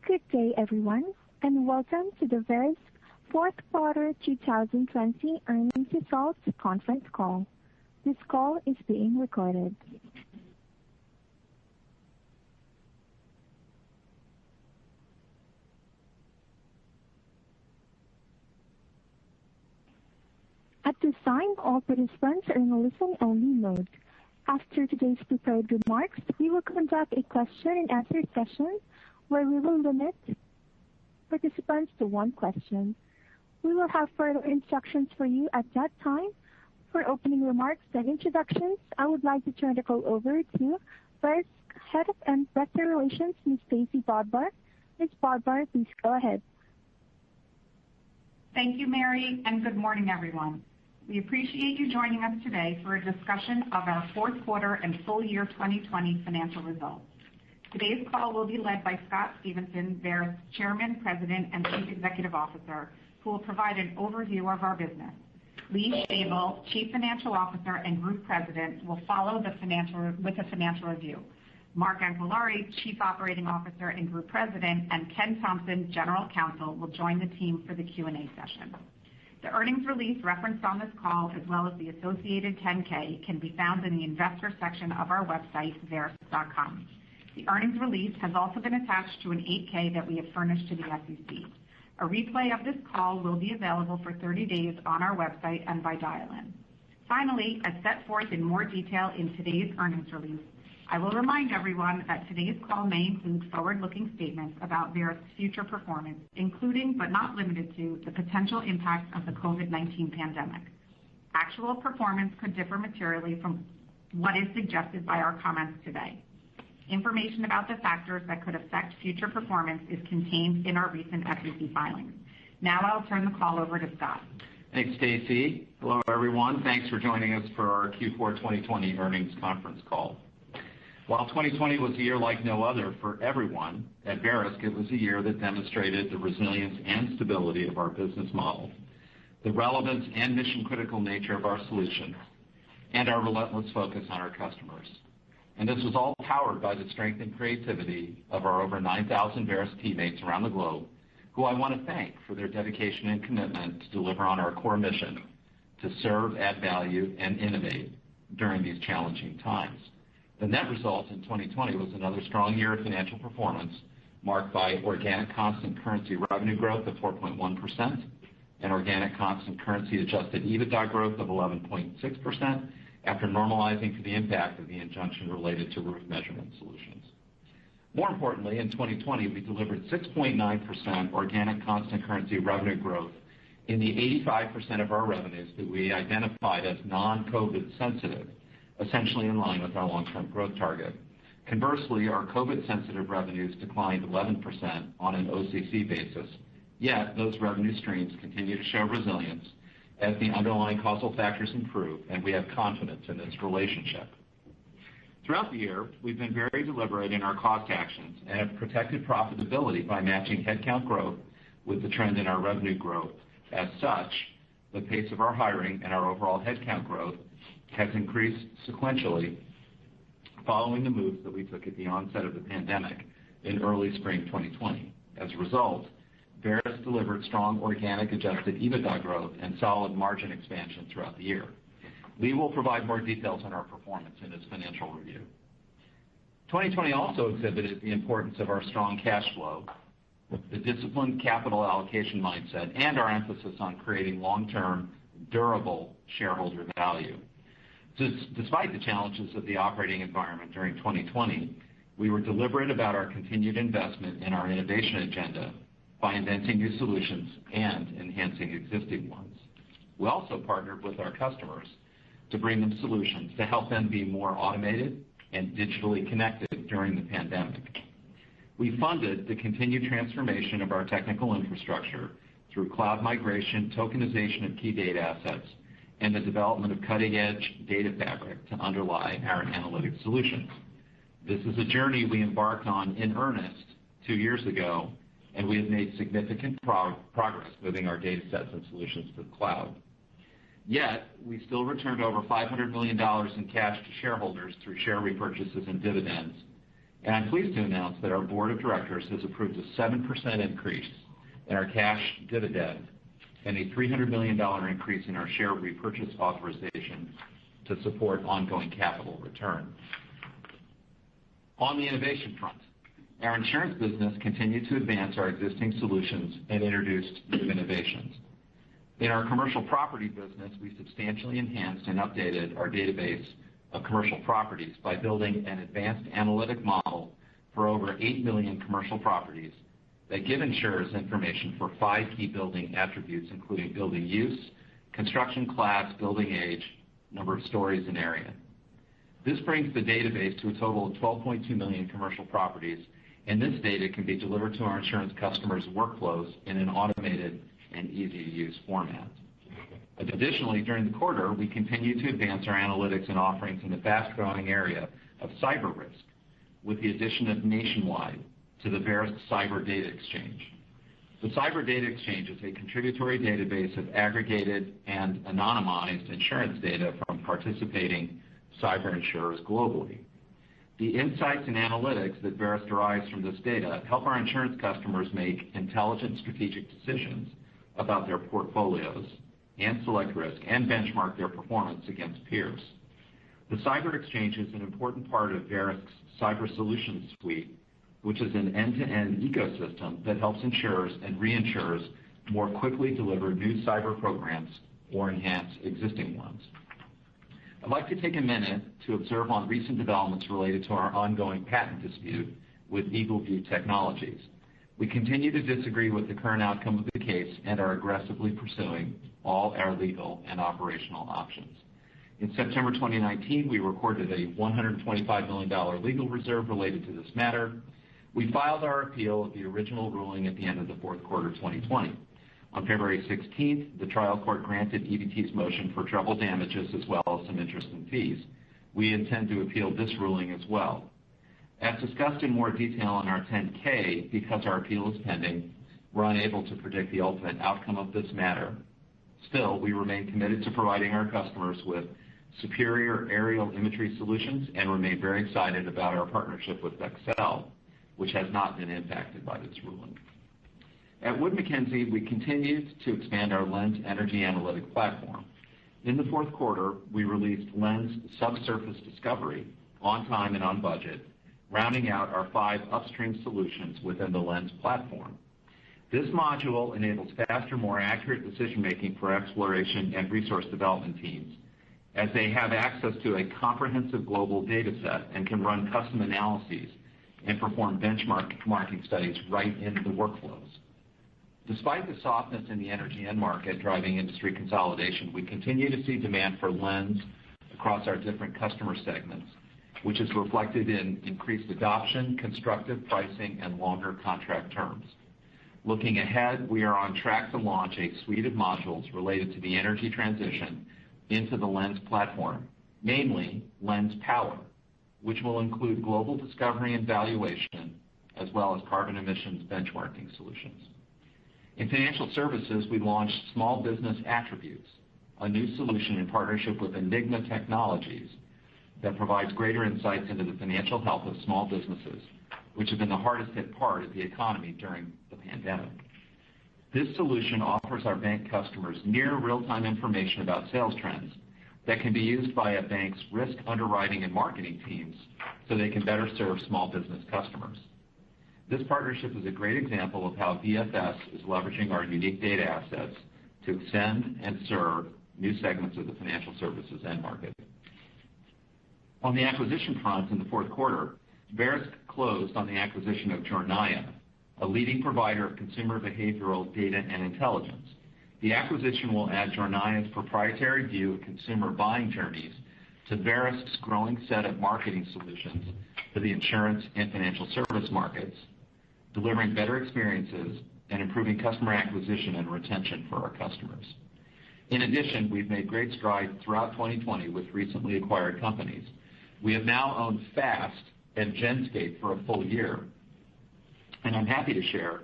Good day, everyone, and welcome to the Verisk fourth quarter 2020 earnings results conference call. This call is being recorded. At this time, all participants are in a listen-only mode. After today's prepared remarks, we will conduct a question-and-answer session where we will limit participants to one question. We will have further instructions for you at that time. For opening remarks and introductions, I would like to turn the call over to Verisk Head of Investor Relations, Ms. Stacey Brodbar. Ms. Brodbar, please go ahead. Thank you, Mary, and good morning, everyone. We appreciate you joining us today for a discussion of our fourth quarter and full year 2020 financial results. Today's call will be led by Scott Stephenson, Verisk's Chairman, President, and Chief Executive Officer, who will provide an overview of our business. Lee Shavel, Chief Financial Officer and Group President, will follow with a financial review. Mark Anquillare, Chief Operating Officer and Group President, and Ken Thompson, General Counsel, will join the team for the Q&A session. The earnings release referenced on this call, as well as the associated 10-K, can be found in the investor section of our website, verisk.com. The earnings release has also been attached to an 8-K that we have furnished to the SEC. A replay of this call will be available for 30 days on our website and by dial-in. Finally, as set forth in more detail in today's earnings release, I will remind everyone that today's call may include forward-looking statements about Verisk's future performance, including but not limited to the potential impact of the COVID-19 pandemic. Actual performance could differ materially from what is suggested by our comments today. Information about the factors that could affect future performance is contained in our recent SEC filings. Now I'll turn the call over to Scott. Thanks, Stacey. Hello, everyone. Thanks for joining us for our Q4 2020 earnings conference call. While 2020 was a year like no other for everyone, at Verisk it was a year that demonstrated the resilience and stability of our business model, the relevance and mission-critical nature of our solutions, and our relentless focus on our customers. And this was all powered by the strength and creativity of our over 9,000 Verisk teammates around the globe, who I want to thank for their dedication and commitment to deliver on our core mission, to serve, add value, and innovate during these challenging times. The net result in 2020 was another strong year of financial performance, marked by organic constant currency revenue growth of 4.1% and organic constant currency adjusted EBITDA growth of 11.6%, after normalizing for the impact of the injunction related to roof measurement solutions. More importantly, in 2020, we delivered 6.9% organic constant currency revenue growth in the 85% of our revenues that we identified as non-COVID sensitive, essentially in line with our long-term growth target. Conversely, our COVID-sensitive revenues declined 11% on an OCC basis, yet those revenue streams continue to show resilience as the underlying causal factors improve, and we have confidence in this relationship. Throughout the year, we've been very deliberate in our cost actions and have protected profitability by matching headcount growth with the trend in our revenue growth. As such, the pace of our hiring and our overall headcount growth has increased sequentially following the moves that we took at the onset of the pandemic in early spring 2020. As a result, Verisk delivered strong organic adjusted EBITDA growth and solid margin expansion throughout the year. Lee will provide more details on our performance in his financial review. 2020 also exhibited the importance of our strong cash flow, the disciplined capital allocation mindset, and our emphasis on creating long-term, durable shareholder value. Despite the challenges of the operating environment during 2020, we were deliberate about our continued investment in our innovation agenda by inventing new solutions and enhancing existing ones. We also partnered with our customers to bring them solutions to help them be more automated and digitally connected during the pandemic. We funded the continued transformation of our technical infrastructure through cloud migration, tokenization of key data assets, and the development of cutting-edge data fabric to underlie our analytic solutions. This is a journey we embarked on in earnest 2 years ago, and we have made significant progress moving our data sets and solutions to the cloud. Yet, we still returned over $500 million in cash to shareholders through share repurchases and dividends, And I'm pleased to announce that our board of directors has approved a 7% increase in our cash dividend and a $300 million increase in our share repurchase authorization to support ongoing capital return. On the innovation front, our insurance business continued to advance our existing solutions and introduced new innovations. In our commercial property business, we substantially enhanced and updated our database of commercial properties by building an advanced analytic model for over 8 million commercial properties that give insurers information for 5 key building attributes, including building use, construction class, building age, number of stories, and area. This brings the database to a total of 12.2 million commercial properties, and this data can be delivered to our insurance customers' workflows in an automated and easy-to-use format. Additionally, during the quarter, we continued to advance our analytics and offerings in the fast-growing area of cyber risk with the addition of Nationwide to the Verisk Cyber Data Exchange. The Cyber Data Exchange is a contributory database of aggregated and anonymized insurance data from participating cyber insurers globally. The insights and analytics that Verisk derives from this data help our insurance customers make intelligent strategic decisions about their portfolios and select risk and benchmark their performance against peers. The Cyber Exchange is an important part of Verisk's Cyber Solutions Suite, which is an end-to-end ecosystem that helps insurers and reinsurers more quickly deliver new cyber programs or enhance existing ones. I'd like to take a minute to observe on recent developments related to our ongoing patent dispute with Eagleview Technologies. We continue to disagree with the current outcome of the case and are aggressively pursuing all our legal and operational options. In September 2019, we recorded a $125 million legal reserve related to this matter. We filed our appeal of the original ruling at the end of the fourth quarter 2020. On February 16th, the trial court granted EBT's motion for treble damages as well as some interest and fees. We intend to appeal this ruling as well. As discussed in more detail in our 10-K, because our appeal is pending, we're unable to predict the ultimate outcome of this matter. Still, we remain committed to providing our customers with superior aerial imagery solutions and remain very excited about our partnership with Vexcel, which has not been impacted by this ruling. At Wood Mackenzie, we continued to expand our Lens energy analytic platform. In the fourth quarter, we released Lens Subsurface Discovery on time and on budget, rounding out our 5 upstream solutions within the Lens platform. This module enables faster, more accurate decision-making for exploration and resource development teams, as they have access to a comprehensive global data set and can run custom analyses and perform benchmarking studies right in the workflows. Despite the softness in the energy end market driving industry consolidation, we continue to see demand for Lens across our different customer segments, which is reflected in increased adoption, constructive pricing, and longer contract terms. Looking ahead, we are on track to launch a suite of modules related to the energy transition into the Lens platform, namely Lens Power, which will include global discovery and valuation, as well as carbon emissions benchmarking solutions. In financial services, we launched Small Business Attributes, a new solution in partnership with Enigma Technologies that provides greater insights into the financial health of small businesses, which have been the hardest hit part of the economy during the pandemic. This solution offers our bank customers near real-time information about sales trends that can be used by a bank's risk underwriting and marketing teams so they can better serve small business customers. This partnership is a great example of how VFS is leveraging our unique data assets to extend and serve new segments of the financial services end market. On the acquisition front in the fourth quarter, Verisk closed on the acquisition of Jornaya, a leading provider of consumer behavioral data and intelligence. The acquisition will add Jornaya's proprietary view of consumer buying journeys to Verisk's growing set of marketing solutions for the insurance and financial service markets, delivering better experiences and improving customer acquisition and retention for our customers. In addition, we've made great strides throughout 2020 with recently acquired companies. We have now owned Fast and Genscape for a full year, and I'm happy to share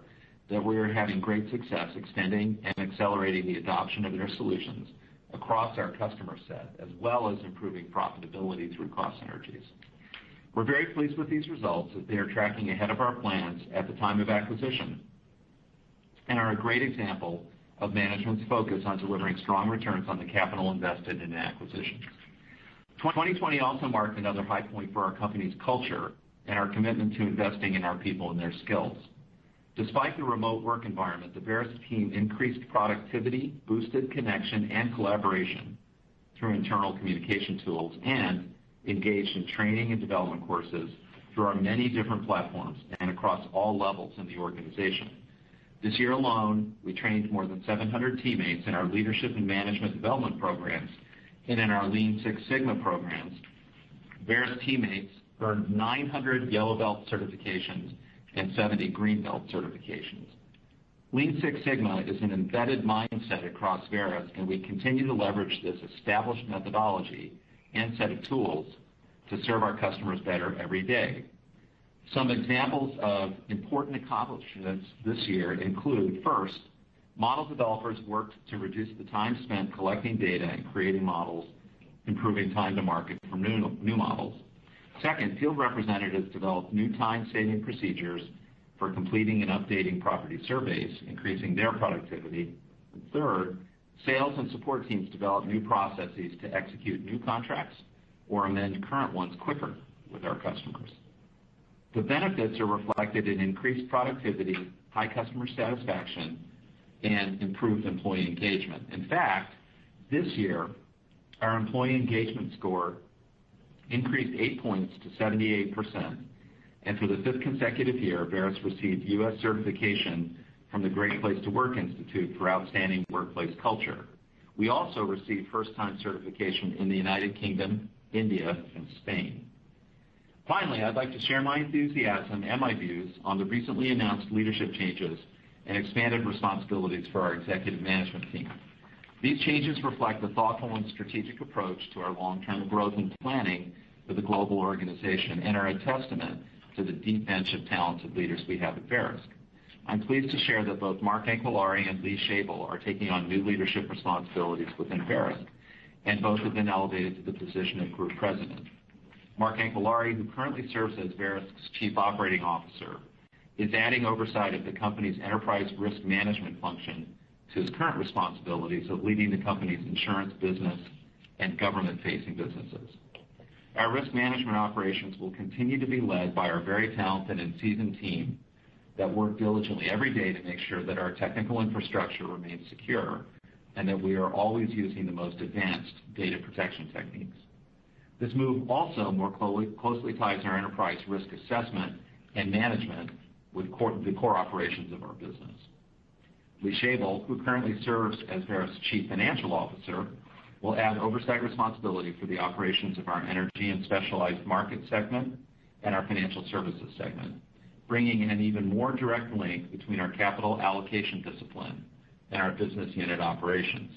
that we are having great success extending and accelerating the adoption of their solutions across our customer set, as well as improving profitability through cost synergies. We're very pleased with these results as they are tracking ahead of our plans at the time of acquisition and are a great example of management's focus on delivering strong returns on the capital invested in acquisitions. 2020 also marked another high point for our company's culture and our commitment to investing in our people and their skills. Despite the remote work environment, the Verisk team increased productivity, boosted connection and collaboration through internal communication tools, and engaged in training and development courses through our many different platforms and across all levels in the organization. This year alone, we trained more than 700 teammates in our leadership and management development programs and in our Lean Six Sigma programs. Verisk teammates earned 900 Yellow Belt certifications and 70 Green Belt certifications. Lean Six Sigma is an embedded mindset across Verisk, and we continue to leverage this established methodology and set of tools to serve our customers better every day. Some examples of important accomplishments this year include, first, model developers worked to reduce the time spent collecting data and creating models, improving time to market for new models. Second, field representatives developed new time-saving procedures for completing and updating property surveys, increasing their productivity. And third, sales and support teams developed new processes to execute new contracts or amend current ones quicker with our customers. The benefits are reflected in increased productivity, high customer satisfaction, and improved employee engagement. In fact, this year, our employee engagement score increased 8 points to 78%, and for the fifth consecutive year, Verisk received U.S. certification from the Great Place to Work Institute for outstanding workplace culture. We also received first-time certification in the United Kingdom, India, and Spain. Finally, I'd like to share my enthusiasm and my views on the recently announced leadership changes and expanded responsibilities for our executive management team. These changes reflect a thoughtful and strategic approach to our long-term growth and planning for the global organization and are a testament to the deep bench of talented leaders we have at Verisk. I'm pleased to share that both Mark Anquillare and Lee Schabel are taking on new leadership responsibilities within Verisk, and both have been elevated to the position of Group President. Mark Anquillare, who currently serves as Verisk's Chief Operating Officer, is adding oversight of the company's enterprise risk management function to his current responsibilities of leading the company's insurance business and government-facing businesses. Our risk management operations will continue to be led by our very talented and seasoned team that work diligently every day to make sure that our technical infrastructure remains secure and that we are always using the most advanced data protection techniques. This move also more closely ties our enterprise risk assessment and management with the core operations of our business. Lee Schabel, who currently serves as Verisk's Chief Financial Officer, will add oversight responsibility for the operations of our energy and specialized market segment and our financial services segment, bringing in an even more direct link between our capital allocation discipline and our business unit operations.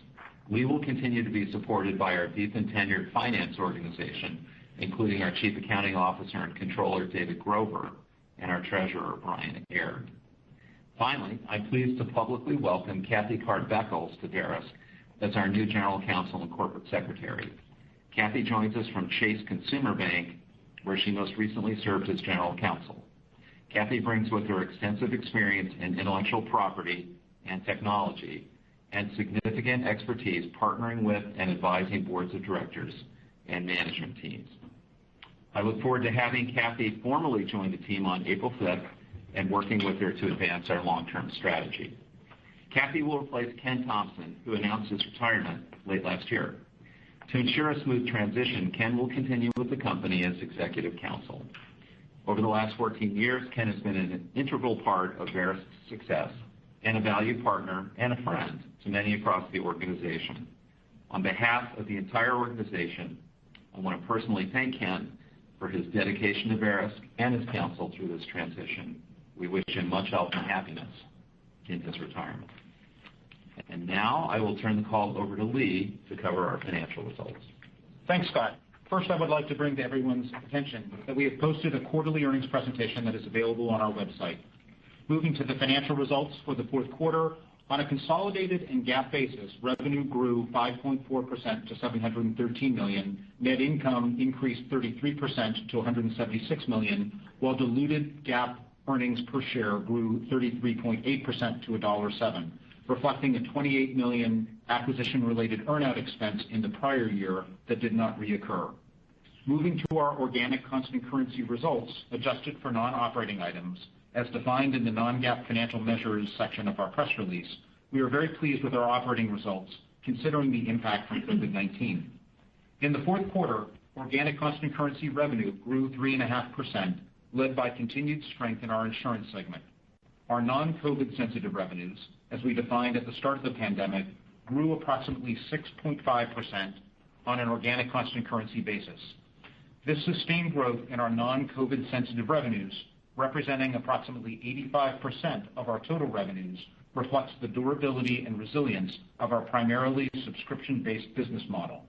We will continue to be supported by our deep and tenured finance organization, including our Chief Accounting Officer and Controller, David Grover, and our Treasurer, Brian Aird. Finally, I'm pleased to publicly welcome Kathy Card-Beckles to Verisk as our new General Counsel and Corporate Secretary. Kathy joins us from Chase Consumer Bank, where she most recently served as General Counsel. Kathy brings with her extensive experience in intellectual property and technology and significant expertise partnering with and advising boards of directors and management teams. I look forward to having Kathy formally join the team on April 5th and working with her to advance our long-term strategy. Kathy will replace Ken Thompson, who announced his retirement late last year. To ensure a smooth transition, Ken will continue with the company as Executive Counsel. Over the last 14 years, Ken has been an integral part of Verisk's success and a valued partner and a friend to many across the organization. On behalf of the entire organization, I want to personally thank Ken for his dedication to Verisk and his counsel through this transition. We wish him much health and happiness in his retirement. And now I will turn the call over to Lee to cover our financial results. Thanks, Scott. First, I would like to bring to everyone's attention that we have posted a quarterly earnings presentation that is available on our website. Moving to the financial results for the fourth quarter, On a consolidated and GAAP basis, revenue grew 5.4% to $713 million. Net income increased 33% to $176 million, while diluted GAAP earnings per share grew 33.8% to $1.07, reflecting a $28 million acquisition-related earnout expense in the prior year that did not reoccur. Moving to our organic constant currency results, adjusted for non-operating items, as defined in the non-GAAP financial measures section of our press release, we are very pleased with our operating results considering the impact from COVID-19. In the fourth quarter, organic constant currency revenue grew 3.5%, led by continued strength in our insurance segment. Our non-COVID sensitive revenues, as we defined at the start of the pandemic, grew approximately 6.5% on an organic constant currency basis. This sustained growth in our non-COVID sensitive revenues, representing approximately 85% of our total revenues, reflects the durability and resilience of our primarily subscription-based business model.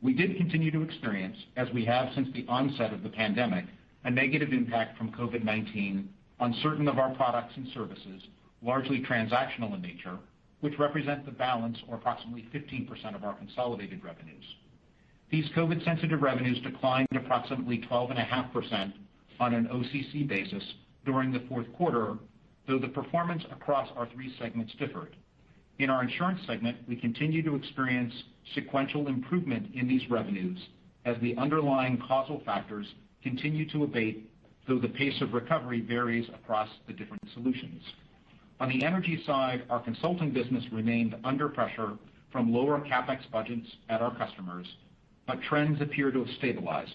We did continue to experience, as we have since the onset of the pandemic, a negative impact from COVID-19 on certain of our products and services, largely transactional in nature, which represent the balance or approximately 15% of our consolidated revenues. These COVID-sensitive revenues declined approximately 12.5% on an OCC basis during the fourth quarter, though the performance across our three segments differed. In our insurance segment, we continue to experience sequential improvement in these revenues as the underlying causal factors continue to abate, though the pace of recovery varies across the different solutions. On the energy side, our consulting business remained under pressure from lower CapEx budgets at our customers, but trends appear to have stabilized.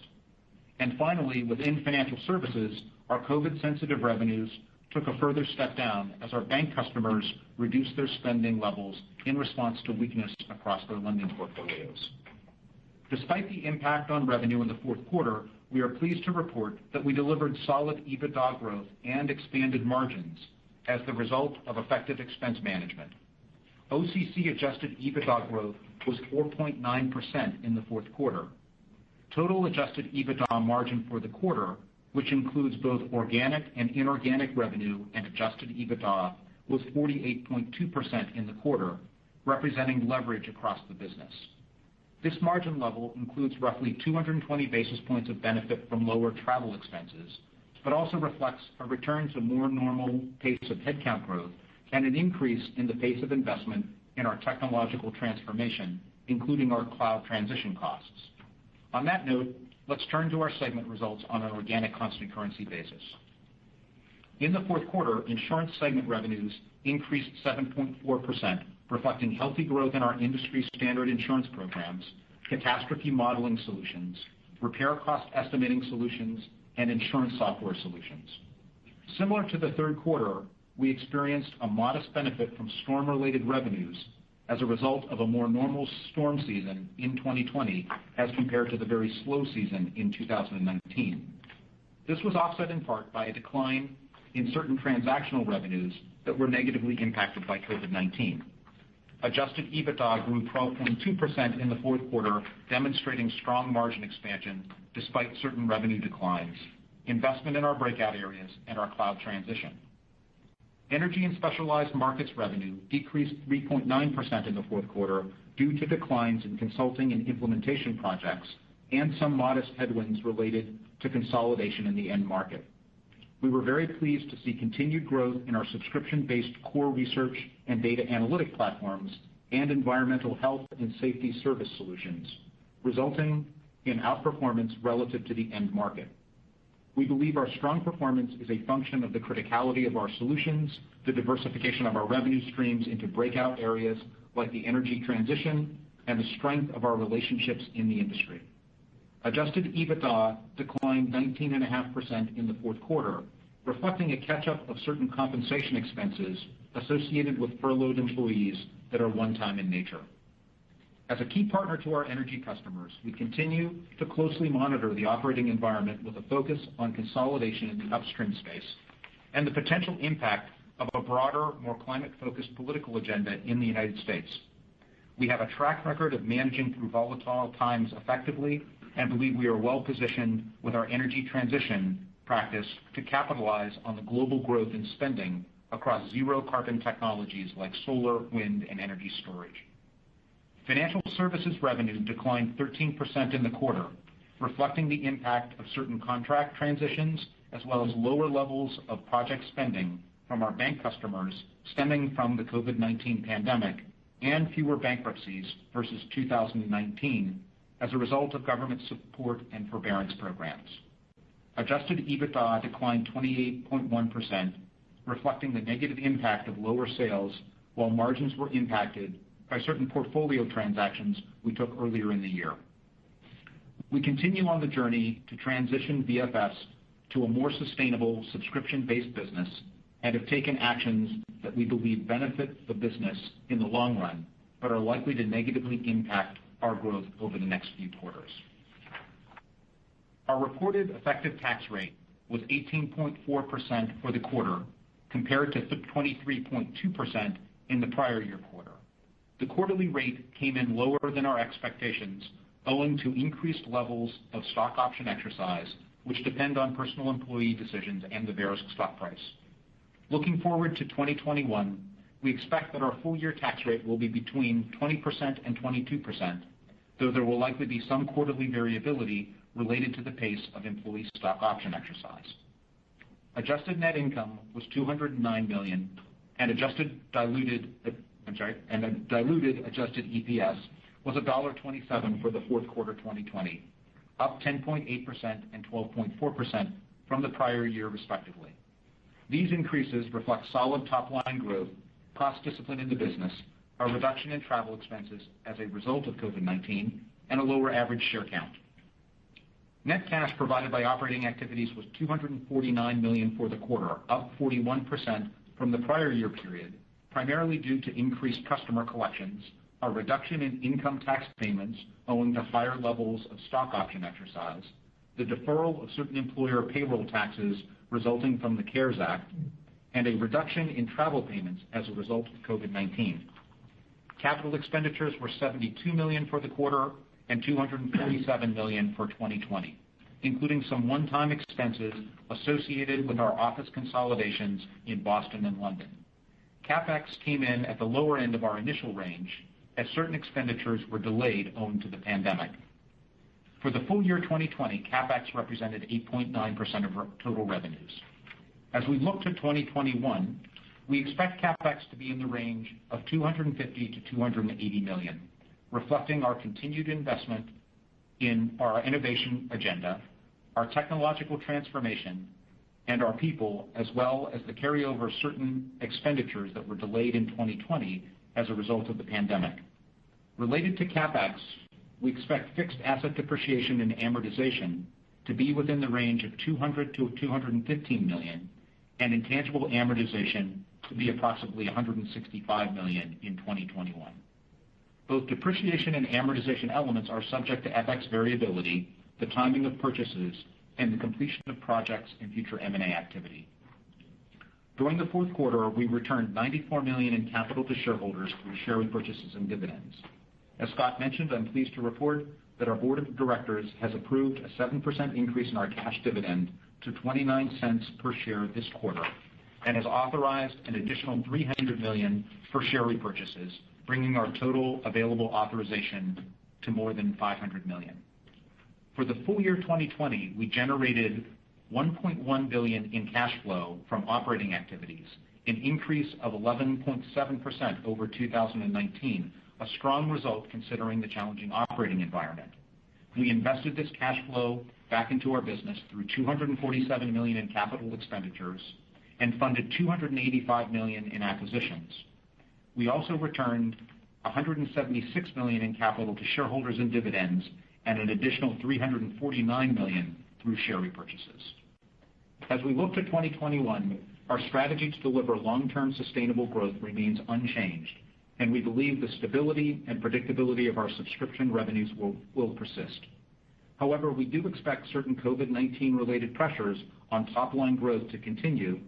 And finally, within financial services, our COVID-sensitive revenues took a further step down as our bank customers reduced their spending levels in response to weakness across their lending portfolios. Despite the impact on revenue in the fourth quarter, we are pleased to report that we delivered solid EBITDA growth and expanded margins as the result of effective expense management. OCC adjusted EBITDA growth was 4.9% in the fourth quarter. Total adjusted EBITDA margin for the quarter, which includes both organic and inorganic revenue and adjusted EBITDA, was 48.2% in the quarter, representing leverage across the business. This margin level includes roughly 220 basis points of benefit from lower travel expenses, but also reflects a return to more normal pace of headcount growth and an increase in the pace of investment in our technological transformation, including our cloud transition costs. On that note, let's turn to our segment results on an organic constant currency basis. In the fourth quarter, insurance segment revenues increased 7.4%, reflecting healthy growth in our industry standard insurance programs, catastrophe modeling solutions, repair cost estimating solutions, and insurance software solutions. Similar to the third quarter, we experienced a modest benefit from storm-related revenues as a result of a more normal storm season in 2020 as compared to the very slow season in 2019. This was offset in part by a decline in certain transactional revenues that were negatively impacted by COVID-19. Adjusted EBITDA grew 12.2% in the fourth quarter, demonstrating strong margin expansion despite certain revenue declines, investment in our breakout areas, and our cloud transition. Energy and specialized markets revenue decreased 3.9% in the fourth quarter due to declines in consulting and implementation projects and some modest headwinds related to consolidation in the end market. We were very pleased to see continued growth in our subscription-based core research and data analytic platforms and environmental health and safety service solutions, resulting in outperformance relative to the end market. We believe our strong performance is a function of the criticality of our solutions, the diversification of our revenue streams into breakout areas like the energy transition, and the strength of our relationships in the industry. Adjusted EBITDA declined 19.5% in the fourth quarter, reflecting a catch-up of certain compensation expenses associated with furloughed employees that are one-time in nature. As a key partner to our energy customers, we continue to closely monitor the operating environment with a focus on consolidation in the upstream space and the potential impact of a broader, more climate-focused political agenda in the United States. We have a track record of managing through volatile times effectively and believe we are well positioned with our energy transition practice to capitalize on the global growth in spending across zero-carbon technologies like solar, wind, and energy storage. Financial services revenue declined 13% in the quarter, reflecting the impact of certain contract transitions as well as lower levels of project spending from our bank customers stemming from the COVID-19 pandemic and fewer bankruptcies versus 2019 as a result of government support and forbearance programs. Adjusted EBITDA declined 28.1%, reflecting the negative impact of lower sales, while margins were impacted by certain portfolio transactions we took earlier in the year. We continue on the journey to transition VFS to a more sustainable subscription-based business and have taken actions that we believe benefit the business in the long run, but are likely to negatively impact our growth over the next few quarters. Our reported effective tax rate was 18.4% for the quarter, compared to 23.2% in the prior year quarter. The quarterly rate came in lower than our expectations, owing to increased levels of stock option exercise, which depend on personal employee decisions and the Verisk stock price. Looking forward to 2021, we expect that our full-year tax rate will be between 20% and 22%, though there will likely be some quarterly variability related to the pace of employee stock option exercise. Adjusted net income was $209 million, and diluted adjusted EPS was $1.27 for the fourth quarter 2020, up 10.8% and 12.4% from the prior year respectively. These increases reflect solid top-line growth, cost discipline in the business, a reduction in travel expenses as a result of COVID-19, and a lower average share count. Net cash provided by operating activities was $249 million for the quarter, up 41% from the prior year period, primarily due to increased customer collections, a reduction in income tax payments owing to higher levels of stock option exercise, the deferral of certain employer payroll taxes resulting from the CARES Act, and a reduction in travel payments as a result of COVID-19. Capital expenditures were $72 million for the quarter and $247 million for 2020, including some one-time expenses associated with our office consolidations in Boston and London. CapEx came in at the lower end of our initial range as certain expenditures were delayed owing to the pandemic. For the full year 2020, CapEx represented 8.9% of total revenues. As we look to 2021, we expect CapEx to be in the range of $250 to $280 million, reflecting our continued investment in our innovation agenda, our technological transformation, and our people, as well as the carryover of certain expenditures that were delayed in 2020 as a result of the pandemic. Related to CapEx, we expect fixed asset depreciation and amortization to be within the range of $200 to $215 million, and intangible amortization to be approximately $165 million in 2021. Both depreciation and amortization elements are subject to FX variability, the timing of purchases, and the completion of projects and future M&A activity. During the fourth quarter, we returned $94 million in capital to shareholders through share repurchases and dividends. As Scott mentioned, I'm pleased to report that our board of directors has approved a 7% increase in our cash dividend to 29 cents per share this quarter and has authorized an additional $300 million for share repurchases, bringing our total available authorization to more than $500 million. For the full year 2020, we generated $1.1 billion in cash flow from operating activities, an increase of 11.7% over 2019, a strong result considering the challenging operating environment. We invested this cash flow back into our business through $247 million in capital expenditures and funded $285 million in acquisitions. We also returned $176 million in capital to shareholders in dividends and an additional $349 million through share repurchases. As we look to 2021, our strategy to deliver long-term sustainable growth remains unchanged, and we believe the stability and predictability of our subscription revenues will persist. However, we do expect certain COVID-19 related pressures on top-line growth to continue,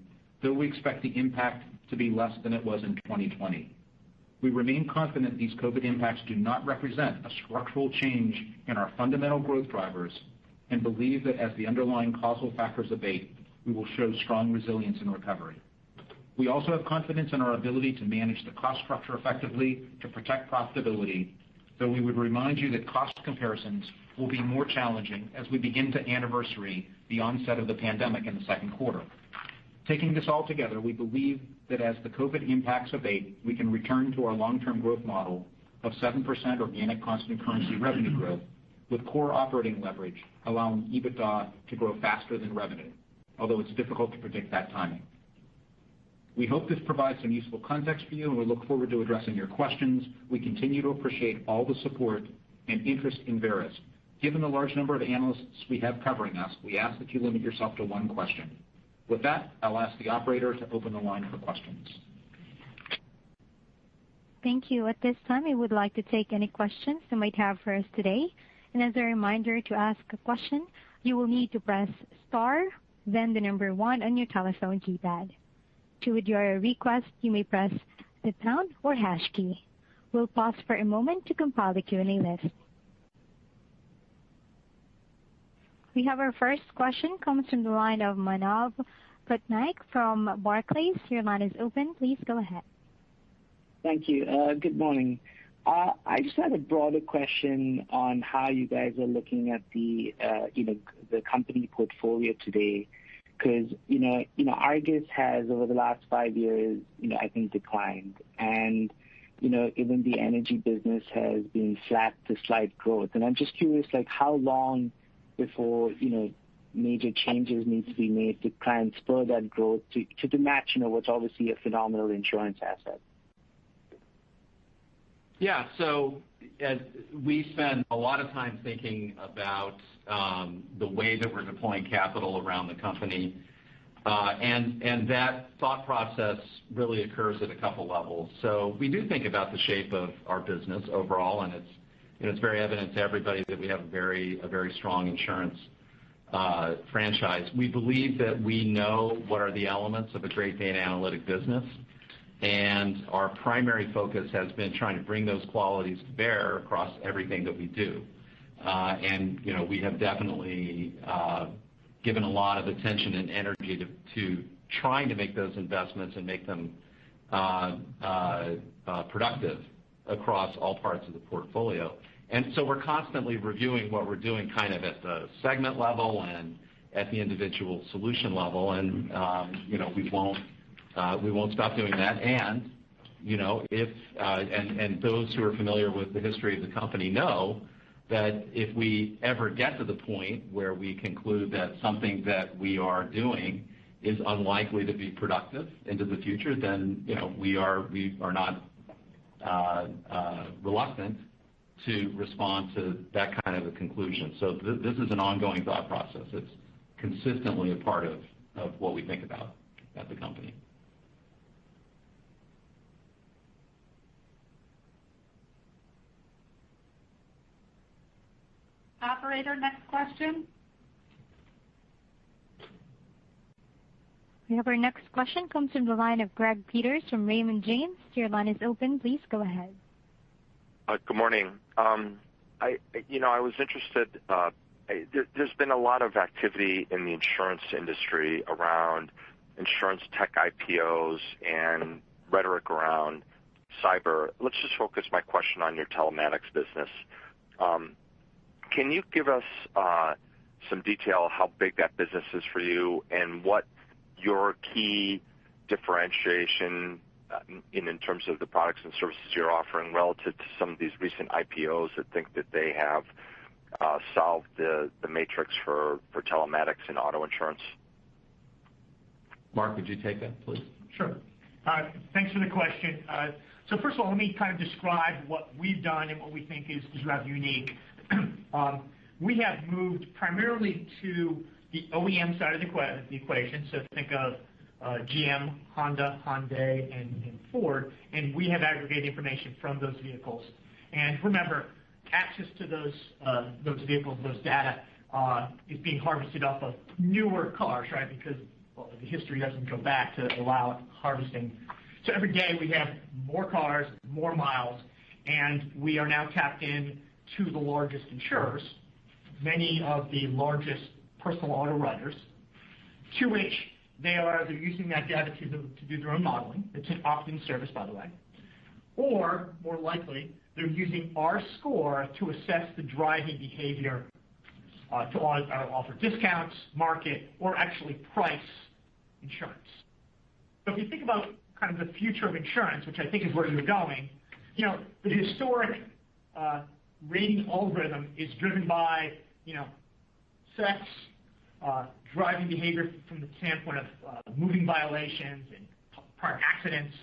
though we expect the impact to be less than it was in 2020. We remain confident these COVID impacts do not represent a structural change in our fundamental growth drivers and believe that as the underlying causal factors abate, we will show strong resilience and recovery. We also have confidence in our ability to manage the cost structure effectively to protect profitability, though we would remind you that cost comparisons will be more challenging as we begin to anniversary the onset of the pandemic in the second quarter. Taking this all together, we believe that as the COVID impacts abate, we can return to our long-term growth model of 7% organic constant currency revenue growth with core operating leverage, allowing EBITDA to grow faster than revenue, although it's difficult to predict that timing. We hope this provides some useful context for you, and we look forward to addressing your questions. We continue to appreciate all the support and interest in Verisk. Given the large number of analysts we have covering us, we ask that you limit yourself to one question. With that, I'll ask the operator to open the line for questions. Thank you. At this time, I would like to take any questions you might have for us today. And as a reminder, to ask a question, you will need to press star, then the number 1 on your telephone keypad. To withdraw your request, you may press the pound or hash key. We'll pause for a moment to compile the Q&A list. We have our first question comes from the line of Manav Patnaik from Barclays. Your line is open. Please go ahead. Thank you. Good morning. I just had a broader question on how you guys are looking at the company portfolio today, because Argus has over the last 5 years, I think declined, and even the energy business has been flat to slight growth. And I'm just curious, how long before major changes need to be made to try and spur that growth to match what's obviously a phenomenal insurance asset. Yeah, so we spend a lot of time thinking about the way that we're deploying capital around the company, and that thought process really occurs at a couple levels. So we do think about the shape of our business overall, and it's very evident to everybody that we have a very strong insurance franchise. We believe that we know what are the elements of a great data analytic business, and our primary focus has been trying to bring those qualities to bear across everything that we do. And we have definitely given a lot of attention and energy to trying to make those investments and make them productive across all parts of the portfolio. And so we're constantly reviewing what we're doing kind of at the segment level and at the individual solution level, and we won't stop doing that. And and those who are familiar with the history of the company know that if we ever get to the point where we conclude that something that we are doing is unlikely to be productive into the future, then we are not reluctant to respond to that kind of a conclusion. So this is an ongoing thought process. It's consistently a part of what we think about at the company. Operator, next question. We have our next question comes from the line of Greg Peters from Raymond James. Your line is open. Please go ahead. Good morning. I was interested. There's been a lot of activity in the insurance industry around insurance tech IPOs and rhetoric around cyber. Let's just focus my question on your telematics business. Can you give us some detail how big that business is for you and what your key differentiation in terms of the products and services you're offering relative to some of these recent IPOs that think that they have solved the matrix for telematics and auto insurance? Mark, would you take that, please? Sure. Thanks for the question. So first of all, let me kind of describe what we've done and what we think is rather unique. We have moved primarily to the OEM side of the equation, so think of GM, Honda, Hyundai, and Ford, and we have aggregated information from those vehicles. And remember, access to those vehicles, those data, is being harvested off of newer cars, right? Because the history doesn't go back to allow harvesting. So every day we have more cars, more miles, and we are now tapped in to the largest insurers, many of the largest personal auto writers, to which they're using that data to do their own modeling. It's an opt-in service, by the way. Or, more likely, they're using our score to assess the driving behavior to offer discounts, market, or actually price insurance. So if you think about kind of the future of insurance, which I think is where you're going, the historic rating algorithm is driven by, sex, driving behavior from the standpoint of moving violations and prior accidents,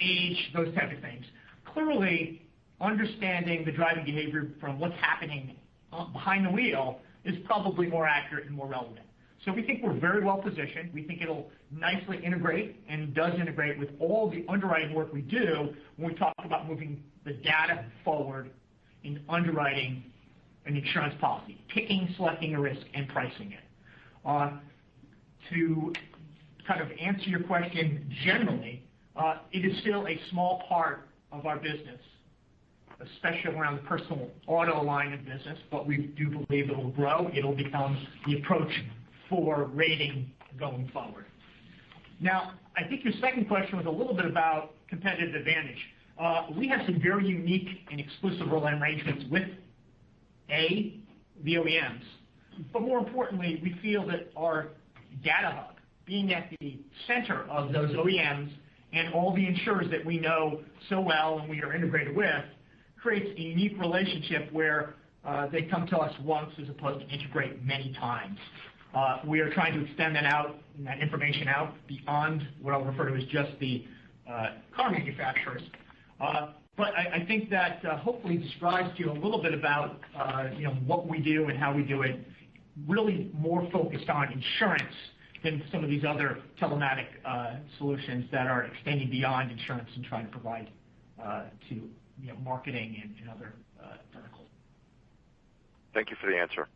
age, those type of things. Clearly, understanding the driving behavior from what's happening behind the wheel is probably more accurate and more relevant. So we think we're very well positioned. We think it'll nicely integrate and does integrate with all the underwriting work we do when we talk about moving the data forward in underwriting an insurance policy, picking, selecting a risk, and pricing it. To kind of answer your question generally, it is still a small part of our business, especially around the personal auto line of business, but we do believe it will grow. It'll become the approach for rating going forward. Now, I think your second question was a little bit about competitive advantage. We have some very unique and exclusive arrangements with the OEMs, but more importantly, we feel that our data hub, being at the center of those OEMs and all the insurers that we know so well and we are integrated with, creates a unique relationship where they come to us once as opposed to integrate many times. We are trying to extend that information out beyond what I'll refer to as just the car manufacturers. But I think that hopefully describes to you a little bit about what we do and how we do it, really more focused on insurance than some of these other telematic solutions that are extending beyond insurance and trying to provide to marketing and other verticals. Thank you for the answer.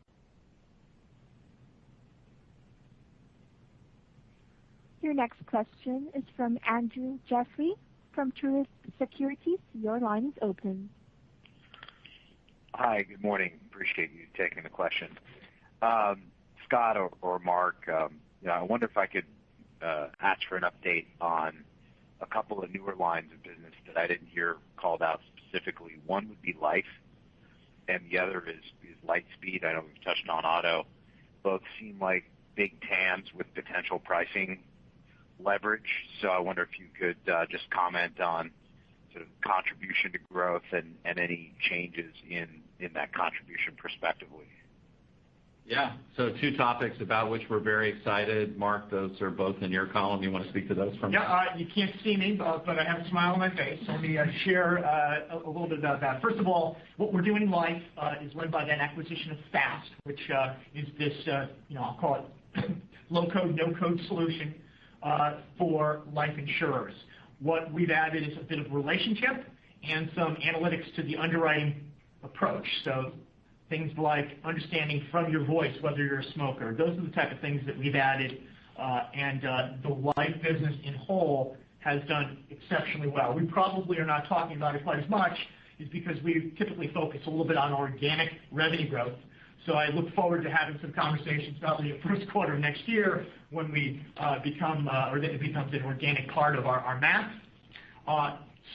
Your next question is from Andrew Jeffrey from Truist Securities. Your line is open. Hi, good morning. Appreciate you taking the question. Scott or Mark, I wonder if I could ask for an update on a couple of newer lines of business that I didn't hear called out specifically. One would be life, and the other is Lightspeed. I know we've touched on auto. Both seem like big TAMs with potential pricing leverage. So I wonder if you could just comment on sort of contribution to growth and any changes in that contribution prospectively. Yeah, so two topics about which we're very excited. Mark, those are both in your column. You want to speak to those from? Yeah, you can't see me, but I have a smile on my face. So let me share a little bit about that. First of all, what we're doing in life is led by that acquisition of FAST, which is this, I'll call it low-code, no-code solution for life insurers. What we've added is a bit of relationship and some analytics to the underwriting approach. So things like understanding from your voice whether you're a smoker. Those are the type of things that we've added, and the life business in whole has done exceptionally well. We probably are not talking about it quite as much is because we typically focus a little bit on organic revenue growth. So I look forward to having some conversations probably the first quarter of next year when we become, or it becomes an organic part of our math.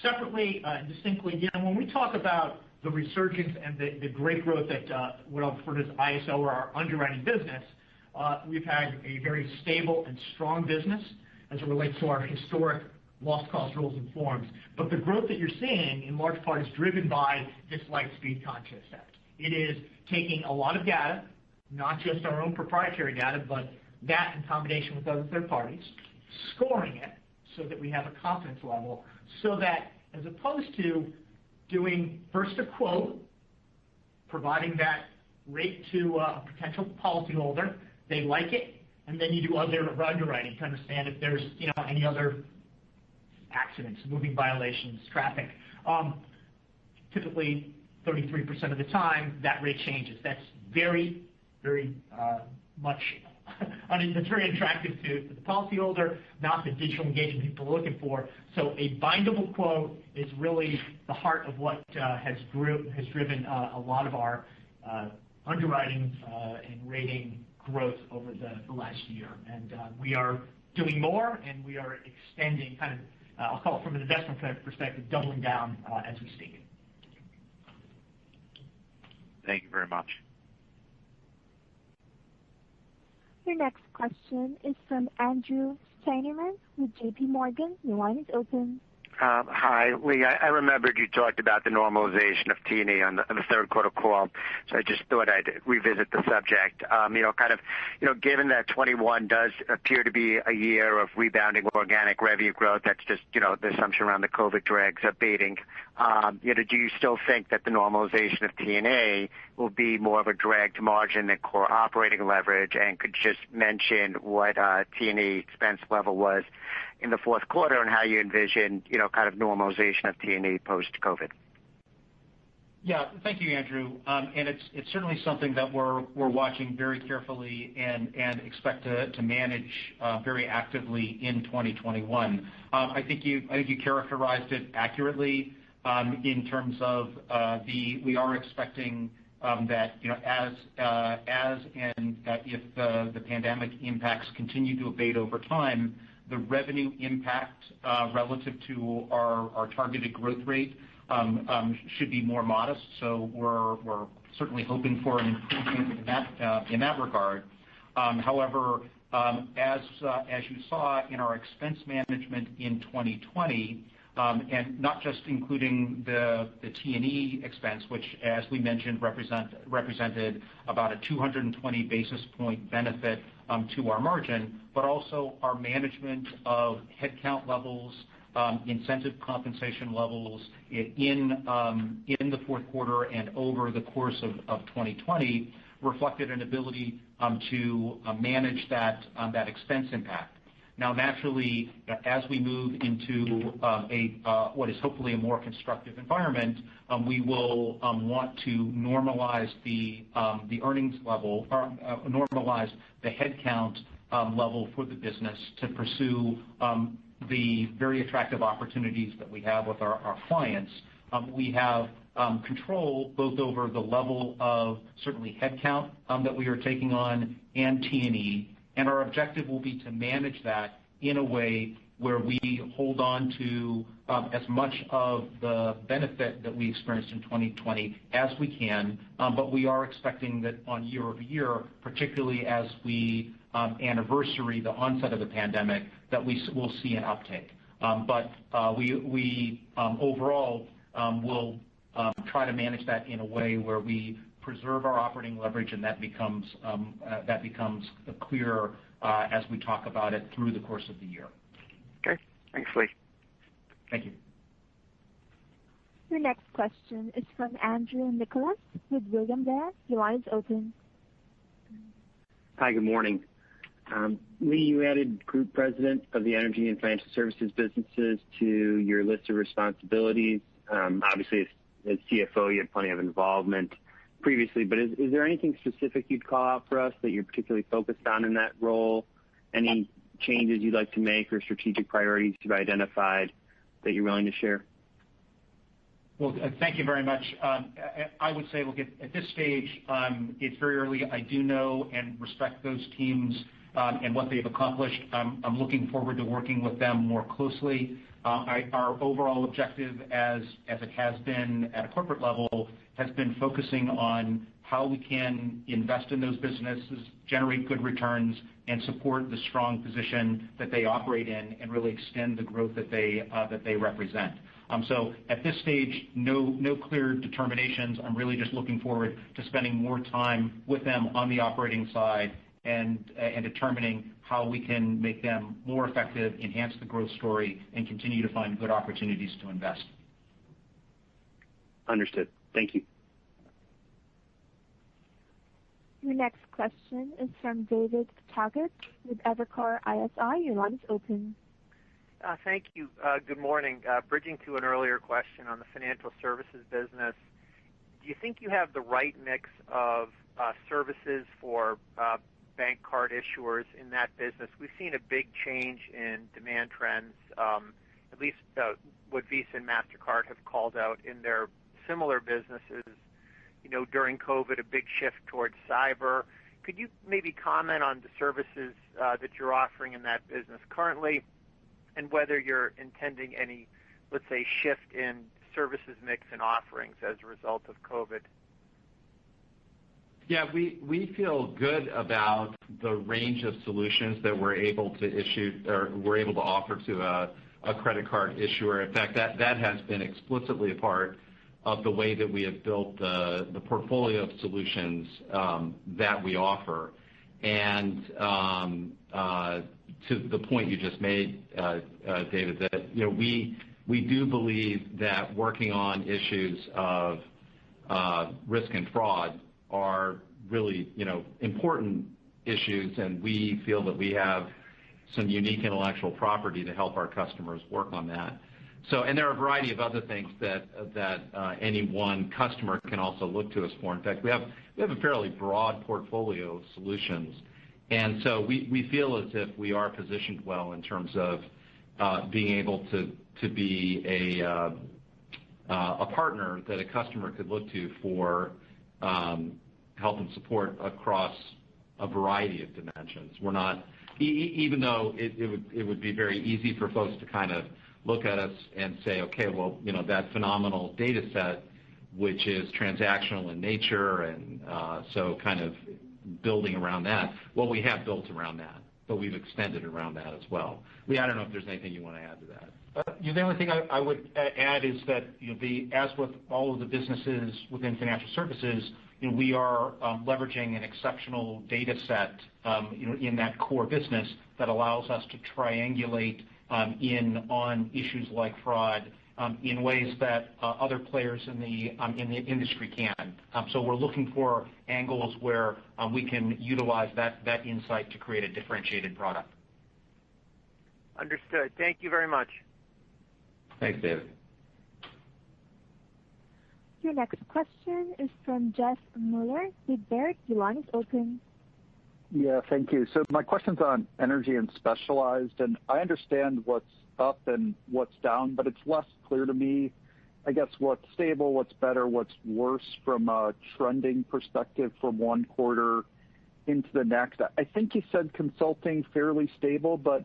Separately, distinctly, when we talk about the resurgence and the great growth that what I'll refer to as ISO or our underwriting business, we've had a very stable and strong business as it relates to our historic loss cost rules and forms. But the growth that you're seeing in large part is driven by this Lightspeed concept. It is taking a lot of data, not just our own proprietary data, but that in combination with other third parties, scoring it so that we have a confidence level, so that as opposed to doing first a quote, providing that rate to a potential policyholder, they like it, and then you do other underwriting to understand if there's any other accidents, moving violations, traffic. Typically, 33% of the time, that rate changes. That's very, very much, that's very attractive to the policyholder, not the digital engagement people are looking for. So a bindable quote is really the heart of what has driven a lot of our underwriting and rating growth over the last year. And we are doing more, and we are extending kind of, I'll call it from an investment perspective, doubling down as we speak. Thank you very much. Your next question is from Andrew Steinerman with JP Morgan. Your line is open. Hi, Lee. I remembered you talked about the normalization of T&E on the third quarter call, so I just thought I'd revisit the subject. Given that 21 does appear to be a year of rebounding organic revenue growth, that's just, the assumption around the COVID drags abating. Do you still think that the normalization of T&A will be more of a drag to margin than core operating leverage? And could you just mention what T&E expense level was in the fourth quarter and how you envision, kind of normalization of T&E post-COVID? Yeah, thank you, Andrew. And it's certainly something that we're watching very carefully and expect to manage very actively in 2021. I think you characterized it accurately in terms of we are expecting that as and if the pandemic impacts continue to abate over time, the revenue impact relative to our targeted growth rate should be more modest. So we're certainly hoping for an improvement in that regard. However, as you saw in our expense management in 2020, and not just including the T&E expense, which, as we mentioned, represented about a 220 basis point benefit to our margin, but also our management of headcount levels, incentive compensation levels in the fourth quarter and over the course of 2020 reflected an ability to manage that expense impact. Now, naturally, as we move into what is hopefully a more constructive environment, we will want to normalize the earnings level, or normalize the headcount level for the business to pursue the very attractive opportunities that we have with our clients. We have control both over the level of certainly headcount that we are taking on and T&E. And our objective will be to manage that in a way where we hold on to as much of the benefit that we experienced in 2020 as we can. But we are expecting that on year over year, particularly as we anniversary the onset of the pandemic, that we will see an uptake. But we overall will try to manage that in a way where we preserve our operating leverage, and that becomes clearer as we talk about it through the course of the year. Okay. Thanks, Lee. Thank you. Your next question is from Andrew Nicholas with William Blair. Your line is open. Hi, good morning. Lee, you added Group President of the Energy and Financial Services businesses to your list of responsibilities. Obviously, as CFO, you had plenty of involvement previously, but is there anything specific you'd call out for us that you're particularly focused on in that role? Any changes you'd like to make or strategic priorities you've identified that you're willing to share? Well, thank you very much. I would say, look, at this stage, it's very early. I do know and respect those teams and what they've accomplished. I'm looking forward to working with them more closely. Our overall objective, as it has been at a corporate level, has been focusing on how we can invest in those businesses, generate good returns, and support the strong position that they operate in, and really extend the growth that they represent. So at this stage, no clear determinations. I'm really just looking forward to spending more time with them on the operating side and determining how we can make them more effective, enhance the growth story, and continue to find good opportunities to invest. Understood. Thank you. Your next question is from David Togut with Evercore ISI. Your line is open. Thank you. Good morning. Bridging to an earlier question on the financial services business, do you think you have the right mix of services for bank card issuers in that business? We've seen a big change in demand trends, at least what Visa and MasterCard have called out in their similar businesses. During COVID, a big shift towards cyber. Could you maybe comment on the services that you're offering in that business currently, and whether you're intending any, let's say, shift in services mix and offerings as a result of COVID? Yeah, we feel good about the range of solutions that we're able to offer to a credit card issuer. In fact, that has been explicitly a part of the way that we have built the portfolio of solutions that we offer. And to the point you just made, David, that we do believe that working on issues of risk and fraud are really important issues, and we feel that we have some unique intellectual property to help our customers work on that. And there are a variety of other things that any one customer can also look to us for. In fact, we have a fairly broad portfolio of solutions, and so we feel as if we are positioned well in terms of being able to be a partner that a customer could look to for help and support across a variety of dimensions. We're not, even though it would be very easy for folks to kind of look at us and say, okay, well, that phenomenal data set, which is transactional in nature, and so kind of building around that. Well, we have built around that, but we've extended around that as well. Lee, I don't know if there's anything you want to add to that. The only thing I would add is that as with all of the businesses within financial services, we are leveraging an exceptional data set in that core business that allows us to triangulate on issues like fraud in ways that other players in the industry can. So we're looking for angles where we can utilize that insight to create a differentiated product. Understood. Thank you very much. Thanks, David. Your next question is from Jeff Mueller with Baird. Your line is open. Yeah, thank you. So my question's on energy and specialized, and I understand what's up and what's down, but it's less clear to me, I guess, what's stable, what's better, what's worse from a trending perspective from one quarter into the next. I think you said consulting fairly stable, but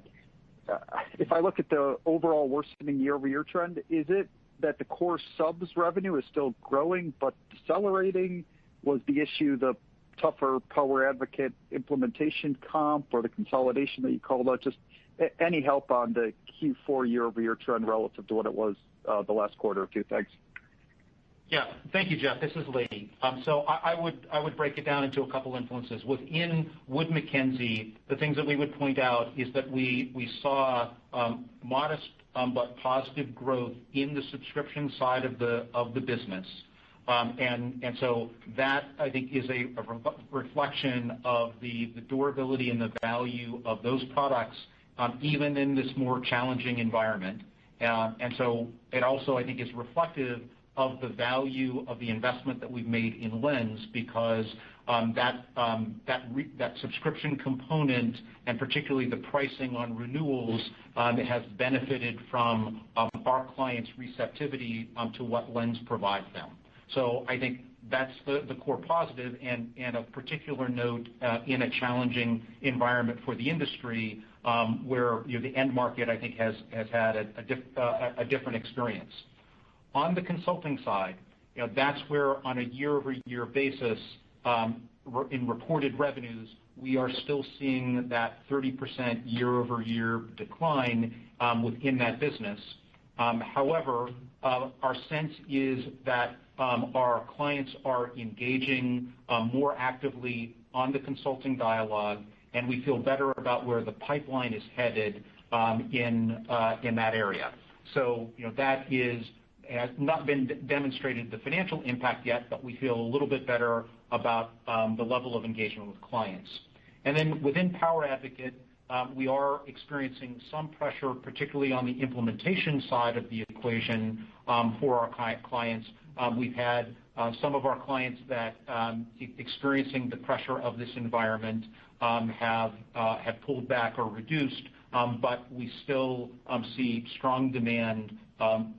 if I look at the overall worsening year-over-year trend, is it that the core subs revenue is still growing but decelerating? Was the issue the tougher Power Advocate implementation comp or the consolidation that you called out? Just any help on the Q4 year-over-year trend relative to what it was the last quarter or two? Thanks. Yeah. Thank you, Jeff. This is Lee. So I would break it down into a couple influences. Within Wood Mackenzie, the things that we would point out is that we saw modest but positive growth in the subscription side of the business. And so that, I think, is a reflection of the durability and the value of those products, even in this more challenging environment. And so it also, I think, is reflective of the value of the investment that we've made in Lens, because that subscription component, and particularly the pricing on renewals, has benefited from our clients' receptivity to what Lens provides them. So I think that's the core positive, and of particular note in a challenging environment for the industry, where the end market, I think, has had a different experience. On the consulting side, that's where on a year-over-year basis, in reported revenues, we are still seeing that 30% year-over-year decline within that business. However, our sense is that our clients are engaging more actively on the consulting dialogue, and we feel better about where the pipeline is headed in that area. So that has not been demonstrated the financial impact yet, but we feel a little bit better about the level of engagement with clients. And then within Power Advocate, we are experiencing some pressure, particularly on the implementation side of the equation for our clients. We've had some of our clients that experiencing the pressure of this environment have pulled back or reduced, but we still see strong demand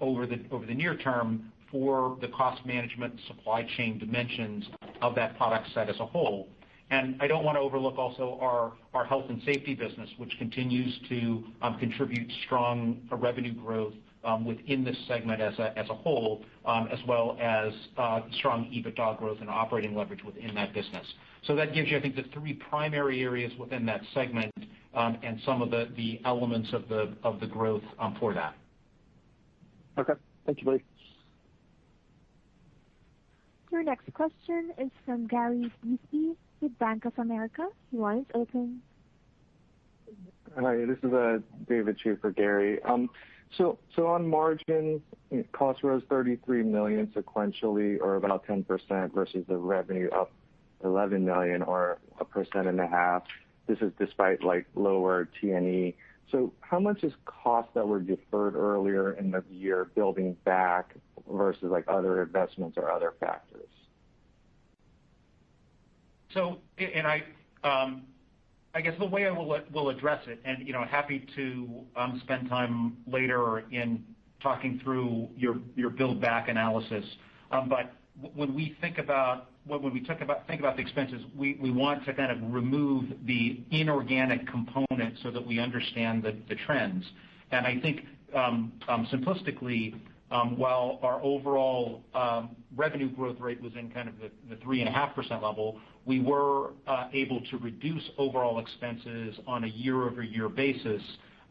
over the near term for the cost management supply chain dimensions of that product set as a whole. And I don't want to overlook also our health and safety business, which continues to contribute strong revenue growth within this segment as a whole, as well as strong EBITDA growth and operating leverage within that business. So that gives you, I think, the three primary areas within that segment and some of the elements of the growth for that. Okay. Thank you, Lee. Your next question is from Gary Bisbee with Bank of America. Your line is open. Hi, this is David Chu for Gary. So on margins, cost rose $33 million sequentially, or about 10% versus the revenue up $11 million, or 1.5%. This is despite lower T&E. So how much is cost that were deferred earlier in the year building back versus other investments or other factors? So, and I guess the way I will address it, and happy to spend time later in talking through your build back analysis. But when we think about the expenses, we want to kind of remove the inorganic component so that we understand the trends. And I think simplistically, while our overall revenue growth rate was in kind of the 3.5% level, we were able to reduce overall expenses on a year-over-year basis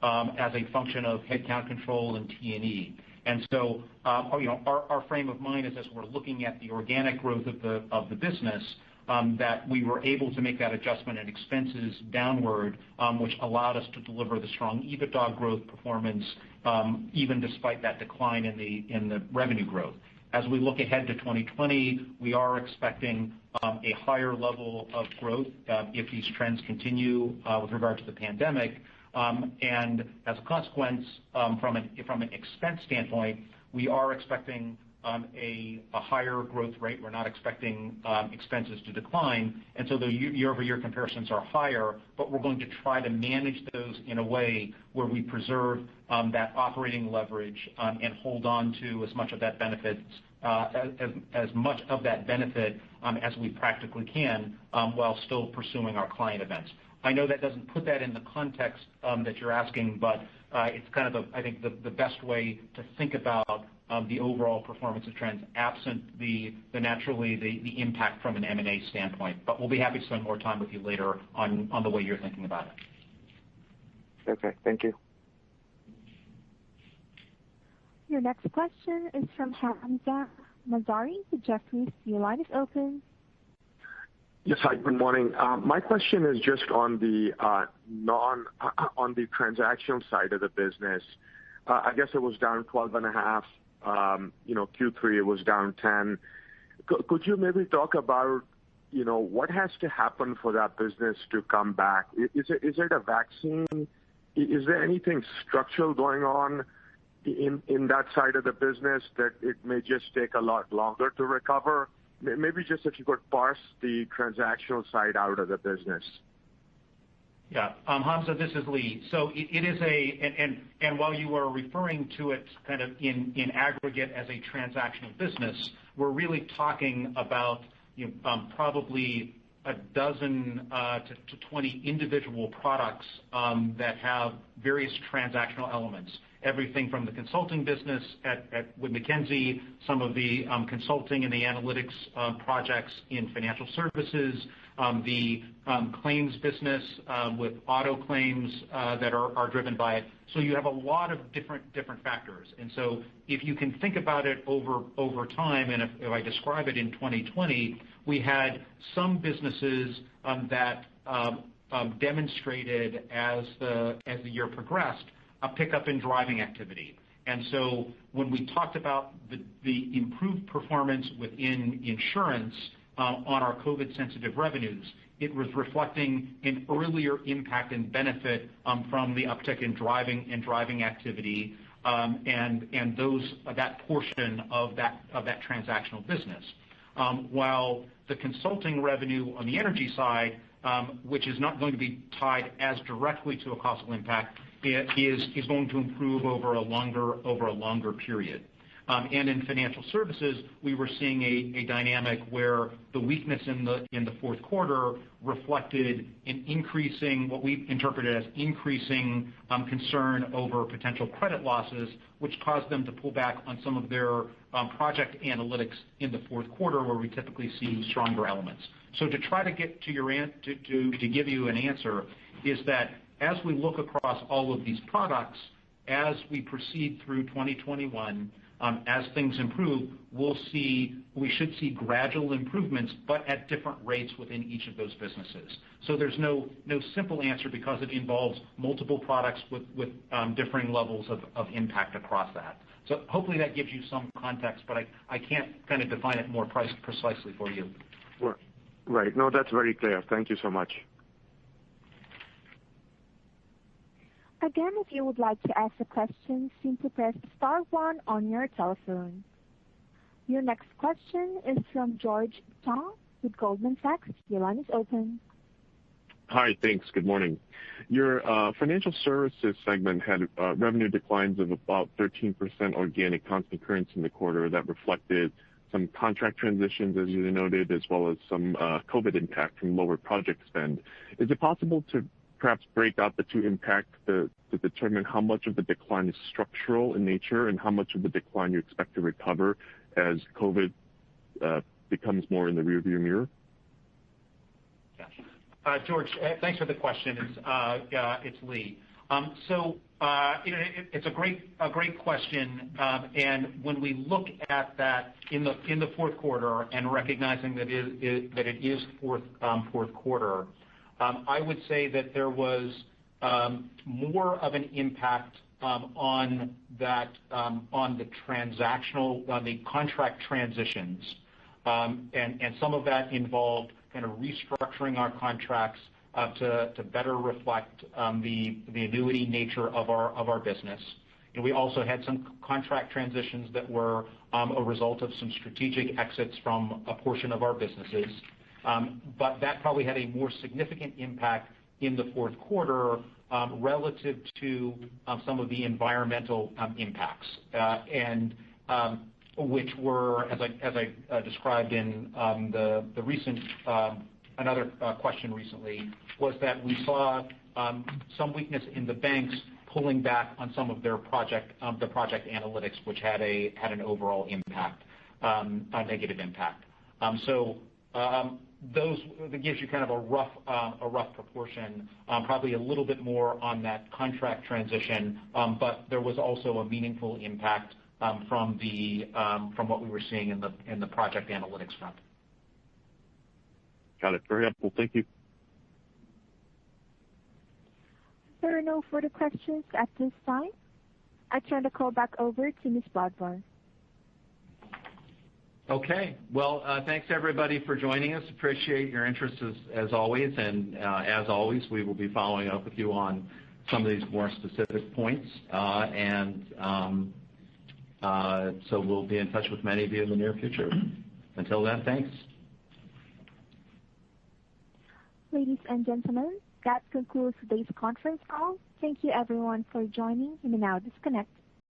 as a function of headcount control and T&E. And so, our frame of mind is, as we're looking at the organic growth of the business, that we were able to make that adjustment in expenses downward, which allowed us to deliver the strong EBITDA growth performance, even despite that decline in the revenue growth. As we look ahead to 2020, we are expecting a higher level of growth if these trends continue with regard to the pandemic. And as a consequence, from an expense standpoint, we are expecting a higher growth rate. We're not expecting expenses to decline, and so the year-over-year comparisons are higher, but we're going to try to manage those in a way where we preserve that operating leverage and hold on to as much of that benefit as we practically can while still pursuing our client events. I know that doesn't put that in the context that you're asking, but it's kind of, I think, the best way to think about the overall performance of trends, absent the impact from an M&A standpoint. But we'll be happy to spend more time with you later on the way you're thinking about it. Okay, thank you. Your next question is from Hamzah Mazari with Jefferies. Your line is open. Yes, hi, good morning. My question is just on the on the transactional side of the business. I guess it was down 12.5. Q3 it was down 10. Could you maybe talk about what has to happen for that business to come back? Is it a vaccine? Is there anything structural going on in that side of the business that it may just take a lot longer to recover? Maybe just if you could parse the transactional side out of the business. Yeah, Hamzah, this is Lee. So it is and while you are referring to it kind of in aggregate as a transactional business, we're really talking about probably a dozen to 20 individual products that have various transactional elements. Everything from the consulting business with McKinsey, some of the consulting and the analytics projects in financial services, the claims business with auto claims that are driven by it. So you have a lot of different factors. And so if you can think about it over time, and if I describe it in 2020, we had some businesses that demonstrated as the year progressed a pickup in driving activity. And so when we talked about the improved performance within insurance on our COVID-sensitive revenues, it was reflecting an earlier impact and benefit from the uptick in driving activity and that portion of that transactional business. While the consulting revenue on the energy side, which is not going to be tied as directly to a causal impact, is going to improve over a longer period. And in financial services, we were seeing a dynamic where the weakness in the fourth quarter reflected an increasing, what we interpreted as increasing concern over potential credit losses, which caused them to pull back on some of their project analytics in the fourth quarter, where we typically see stronger elements. So to try to get to your to give you an answer is that as we look across all of these products, as we proceed through 2021, as things improve, we should see gradual improvements, but at different rates within each of those businesses. So there's no simple answer because it involves multiple products with differing levels of impact across that. So hopefully that gives you some context, but I can't kind of define it more precisely for you. Right. No, that's very clear. Thank you so much. Again, if you would like to ask a question, simply press star one on your telephone. Your next question is from George Tong with Goldman Sachs. Your line is open. Hi, thanks. Good morning. Your financial services segment had revenue declines of about 13% organic constant currency in the quarter that reflected some contract transitions, as you noted, as well as some COVID impact from lower project spend. Is it possible to perhaps break out the two impacts to determine how much of the decline is structural in nature and how much of the decline you expect to recover as COVID becomes more in the rearview mirror? George, thanks for the question. It's Lee. It's a great question, and when we look at that in the fourth quarter and recognizing that it is fourth quarter, I would say that there was more of an impact on the contract transitions, and some of that involved kind of restructuring our contracts to better reflect the annuity nature of our business. And we also had some contract transitions that were a result of some strategic exits from a portion of our businesses. But that probably had a more significant impact in the fourth quarter relative to some of the environmental impacts, and which were, as I described in the recent another question recently, was that we saw some weakness in the banks pulling back on some of their project analytics, which had an overall impact, a negative impact. That gives you kind of a rough proportion, probably a little bit more on that contract transition, but there was also a meaningful impact from what we were seeing in the project analytics front. Got it. Very helpful. Thank you. There are no further questions at this time. I turn the call back over to Ms. Blackburn. Okay. Well, thanks everybody for joining us. Appreciate your interest as always, and as always, we will be following up with you on some of these more specific points, so we'll be in touch with many of you in the near future. Until then, thanks. Ladies and gentlemen, that concludes today's conference call. Thank you everyone for joining. You may now disconnect.